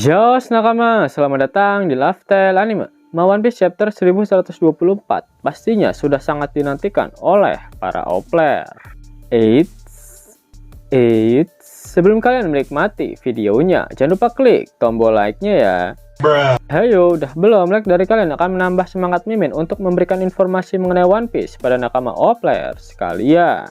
Yo nakama, selamat datang di Lifestyle Anime. One Piece chapter 1124 pastinya sudah sangat dinantikan oleh para player. Eits, sebelum kalian menikmati videonya, jangan lupa klik tombol like-nya ya. Hayo, udah belum like dari kalian akan menambah semangat Mimin untuk memberikan informasi mengenai One Piece pada nakama player sekalian.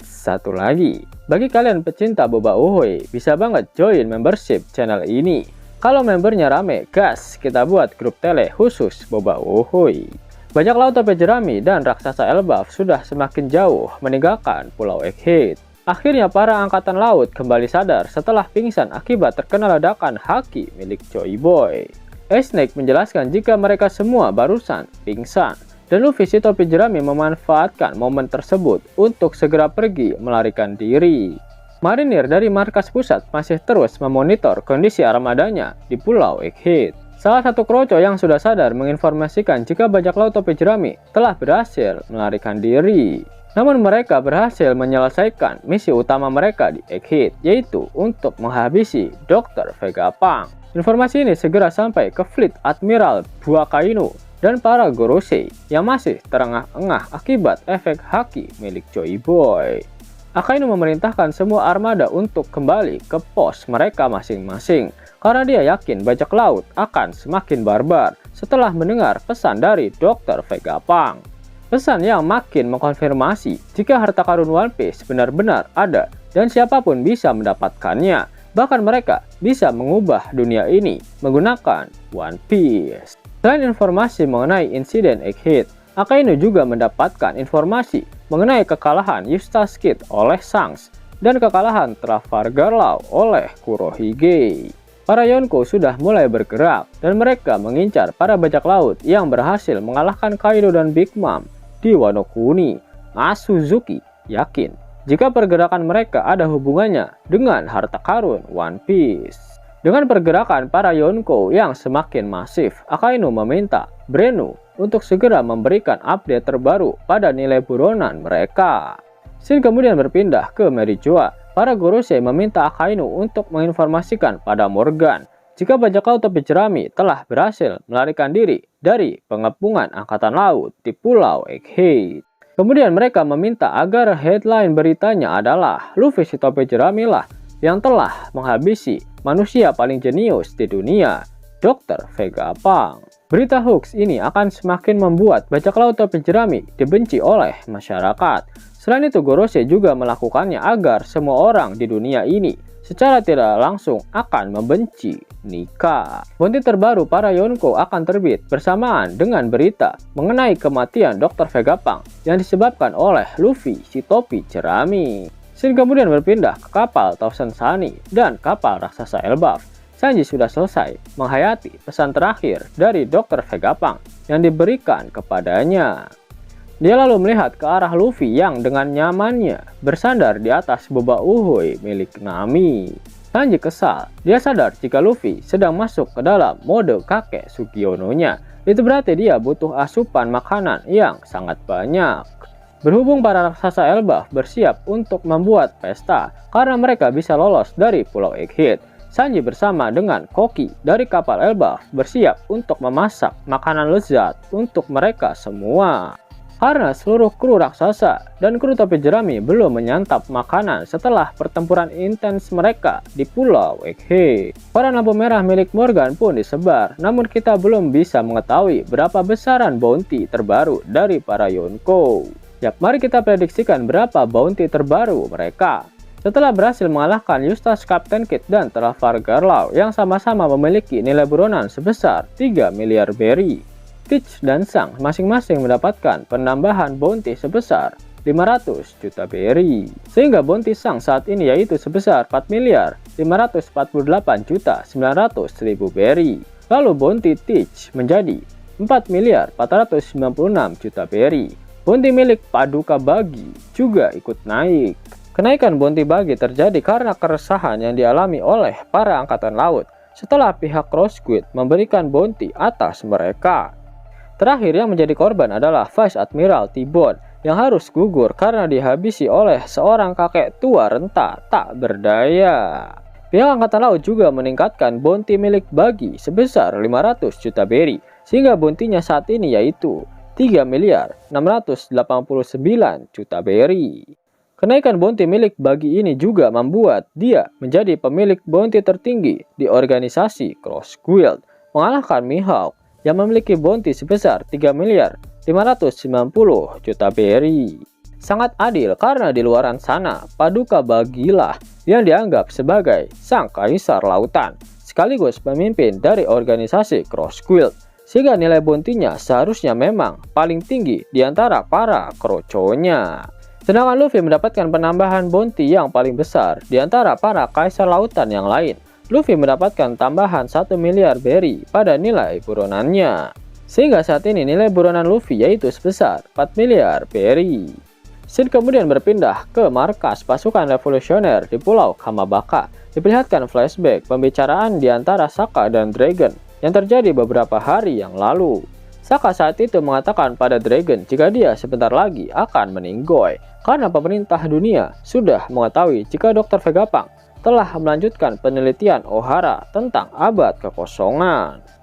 Satu lagi, bagi kalian pecinta boba uhoy, bisa banget join membership channel ini. Kalau membernya rame, gas, kita buat grup tele khusus boba uhoy. Bajak laut topi jerami dan raksasa Elbaf sudah semakin jauh meninggalkan Pulau Egghead. Akhirnya para angkatan laut kembali sadar setelah pingsan akibat terkena ledakan haki milik Joy Boy. Snake menjelaskan jika mereka semua barusan pingsan. Dan Luffy si topi jerami memanfaatkan momen tersebut untuk segera pergi melarikan diri. Marinir dari markas pusat masih terus memonitor kondisi armadanya di Pulau Egghead. Salah satu kroco yang sudah sadar menginformasikan jika bajak laut topi jerami telah berhasil melarikan diri. Namun mereka berhasil menyelesaikan misi utama mereka di Egghead, yaitu untuk menghabisi Dr. Vegapunk. Informasi ini segera sampai ke fleet Admiral Buakainu dan para Gorosei yang masih terengah-engah akibat efek haki milik Joy Boy. Akainu memerintahkan semua armada untuk kembali ke pos mereka masing-masing karena dia yakin bajak laut akan semakin barbar setelah mendengar pesan dari Dr. Vegapunk. Pesan yang makin mengkonfirmasi jika harta karun One Piece benar-benar ada dan siapapun bisa mendapatkannya. Bahkan mereka bisa mengubah dunia ini menggunakan One Piece. Selain informasi mengenai insiden Egghead, Akainu juga mendapatkan informasi mengenai kekalahan Eustace Kid oleh Shanks dan kekalahan Trafalgar Law oleh Kurohige. Para Yonko sudah mulai bergerak dan mereka mengincar para bajak laut yang berhasil mengalahkan Kaido dan Big Mom di Wano Kuni. Suzuki yakin jika pergerakan mereka ada hubungannya dengan harta karun One Piece. Dengan pergerakan para Yonko yang semakin masif, Akainu meminta Brenu untuk segera memberikan update terbaru pada nilai buronan mereka. Shin kemudian berpindah ke Merijoa. Para Gorosei meminta Akainu untuk menginformasikan pada Morgan jika bajak laut topi jerami telah berhasil melarikan diri dari pengepungan angkatan laut di Pulau Egghead. Kemudian mereka meminta agar headline beritanya adalah Luffy si topi jerami lah yang telah menghabisi manusia paling jenius di dunia, Dr. Vegapunk. Berita hoax ini akan semakin membuat bajak laut topi jerami dibenci oleh masyarakat. Selain itu, Gorosei juga melakukannya agar semua orang di dunia ini secara tidak langsung akan membenci Nika. Bounty terbaru para Yonko akan terbit bersamaan dengan berita mengenai kematian Dr. Vegapunk yang disebabkan oleh Luffy si topi jerami. Shin kemudian berpindah ke kapal Thousand Sunny dan kapal raksasa Elbaf. Sanji sudah selesai menghayati pesan terakhir dari Dr. Vegapunk yang diberikan kepadanya. Dia lalu melihat ke arah Luffy yang dengan nyamannya bersandar di atas boba uhoy milik Nami. Sanji kesal, dia sadar jika Luffy sedang masuk ke dalam mode kakek Sugiono-nya. Itu berarti dia butuh asupan makanan yang sangat banyak. Berhubung para raksasa Elbaf bersiap untuk membuat pesta karena mereka bisa lolos dari Pulau Egghead, Sanji bersama dengan koki dari kapal Elbaf bersiap untuk memasak makanan lezat untuk mereka semua. Karena seluruh kru raksasa dan kru topi jerami belum menyantap makanan setelah pertempuran intens mereka di Pulau Egghead. Para lampu merah milik Morgan pun disebar, namun kita belum bisa mengetahui berapa besaran bounty terbaru dari para Yonko. Yap, mari kita prediksikan berapa bounty terbaru mereka. Setelah berhasil mengalahkan Eustace, Captain Kid, dan Trafalgar Law yang sama-sama memiliki nilai buronan sebesar 3 miliar berry, Teach dan Sang masing-masing mendapatkan penambahan bounty sebesar 500 juta berry. Sehingga bounty Sang saat ini yaitu sebesar 4 miliar 548 juta 900 ribu berry. Lalu bounty Teach menjadi 4 miliar 496 juta berry. Bounty milik Paduka Bagi juga ikut naik. Kenaikan bounty Bagi terjadi karena keresahan yang dialami oleh para angkatan laut setelah pihak Cross Squid memberikan bounty atas mereka. Terakhir yang menjadi korban adalah Vice Admiral T-Bone yang harus gugur karena dihabisi oleh seorang kakek tua renta tak berdaya. Pihak Angkatan Laut juga meningkatkan bounty milik Buggy sebesar 500 juta berry, sehingga bounty-nya saat ini yaitu 3 miliar 689 juta berry. Kenaikan bounty milik Buggy ini juga membuat dia menjadi pemilik bounty tertinggi di organisasi Cross Guild, mengalahkan Mihawk yang memiliki bounty sebesar 3 miliar 590 juta berry. Sangat adil karena di luaran sana, Paduka Buggy lah yang dianggap sebagai sang kaisar lautan, sekaligus pemimpin dari organisasi Cross Guild, sehingga nilai bounty-nya seharusnya memang paling tinggi di antara para kroconya. Sedangkan Luffy mendapatkan penambahan bounty yang paling besar di antara para kaisar lautan yang lain. Luffy mendapatkan tambahan 1 miliar berry pada nilai buronannya, sehingga saat ini nilai buronan Luffy yaitu sebesar 4 miliar berry. Scene kemudian berpindah ke markas pasukan revolusioner di Pulau Kamabaka. Diperlihatkan flashback pembicaraan di antara Sokka dan Dragon yang terjadi beberapa hari yang lalu. Sokka saat itu mengatakan pada Dragon jika dia sebentar lagi akan meninggoy karena pemerintah dunia sudah mengetahui jika Dr. Vegapunk telah melanjutkan penelitian Ohara tentang abad kekosongan.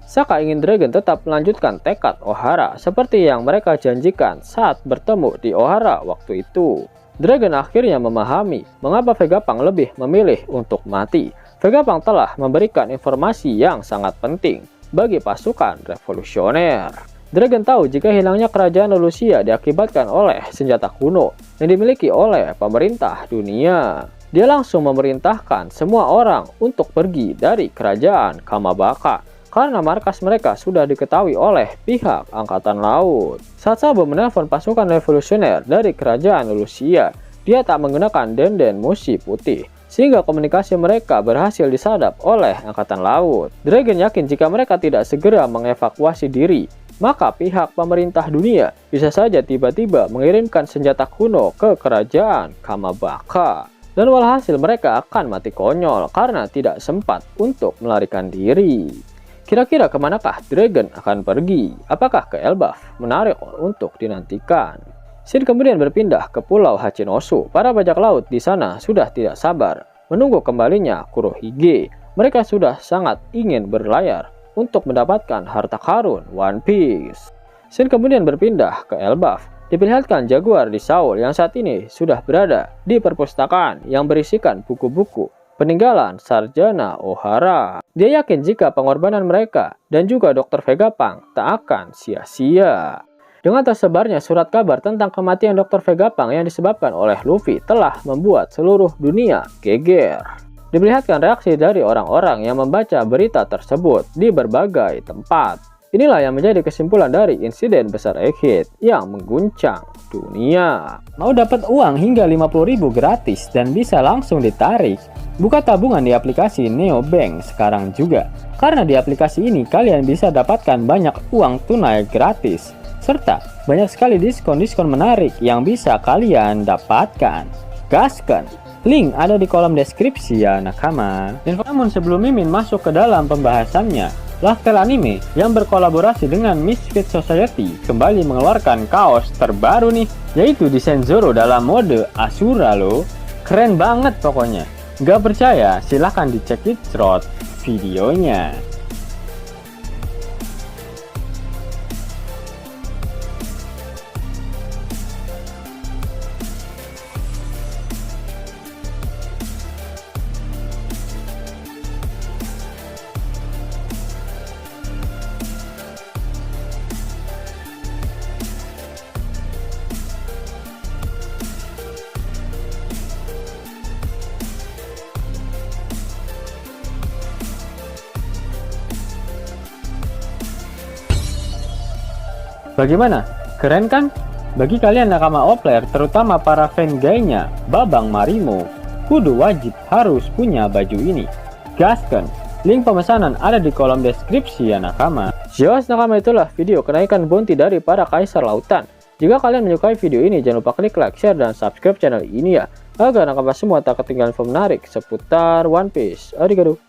Sokka ingin Dragon tetap melanjutkan tekad Ohara seperti yang mereka janjikan saat bertemu di Ohara waktu itu. Dragon akhirnya memahami mengapa Vegapunk lebih memilih untuk mati. Vegapunk telah memberikan informasi yang sangat penting bagi pasukan revolusioner. Dragon tahu jika hilangnya kerajaan Lelousia diakibatkan oleh senjata kuno yang dimiliki oleh pemerintah dunia. Dia langsung memerintahkan semua orang untuk pergi dari kerajaan Kamabaka karena markas mereka sudah diketahui oleh pihak Angkatan Laut. Saat Sabo menelpon pasukan revolusioner dari kerajaan Lelousia, dia tak menggunakan denden musi putih, sehingga komunikasi mereka berhasil disadap oleh Angkatan Laut. Dragon yakin jika mereka tidak segera mengevakuasi diri, maka pihak pemerintah dunia bisa saja tiba-tiba mengirimkan senjata kuno ke kerajaan Kamabaka. Dan walhasil mereka akan mati konyol karena tidak sempat untuk melarikan diri. Kira-kira kemanakah Dragon akan pergi? Apakah ke Elbaf? Menarik untuk dinantikan. Scene kemudian berpindah ke Pulau Hachinosu. Para bajak laut di sana sudah tidak sabar menunggu kembalinya Kurohige. Mereka sudah sangat ingin berlayar untuk mendapatkan harta karun One Piece. Scene kemudian berpindah ke Elbaf. Diperlihatkan Jaguar di Saul yang saat ini sudah berada di perpustakaan yang berisikan buku-buku peninggalan Sarjana Ohara. Dia yakin jika pengorbanan mereka dan juga Dr. Vegapunk tak akan sia-sia. Dengan tersebarnya surat kabar tentang kematian Dr. Vegapunk yang disebabkan oleh Luffy telah membuat seluruh dunia geger. Diperlihatkan reaksi dari orang-orang yang membaca berita tersebut di berbagai tempat. Inilah yang menjadi kesimpulan dari insiden besar Egghead yang mengguncang dunia. Mau dapat uang hingga 50.000 gratis dan bisa langsung ditarik? Buka tabungan di aplikasi Neobank sekarang juga. Karena di aplikasi ini kalian bisa dapatkan banyak uang tunai gratis, serta banyak sekali diskon-diskon menarik yang bisa kalian dapatkan. Gaskan! Link ada di kolom deskripsi ya nakama. Namun sebelum Mimin masuk ke dalam pembahasannya, Lifestyle Anime yang berkolaborasi dengan Misfit Society kembali mengeluarkan kaos terbaru nih, yaitu desain Zoro dalam mode Asura loh. Keren banget pokoknya. Gak percaya? Silahkan dicek di thread videonya. Bagaimana? Keren kan? Bagi kalian nakama Oplayer, terutama para fan gaynya Babang Marimo, kudu wajib harus punya baju ini. Gaskan! Link pemesanan ada di kolom deskripsi ya nakama. Jelas nakama, itulah video kenaikan bounty dari para kaisar lautan. Jika kalian menyukai video ini, jangan lupa klik like, share, dan subscribe channel ini ya, agar nakama semua tak ketinggalan info menarik seputar One Piece. Arigato!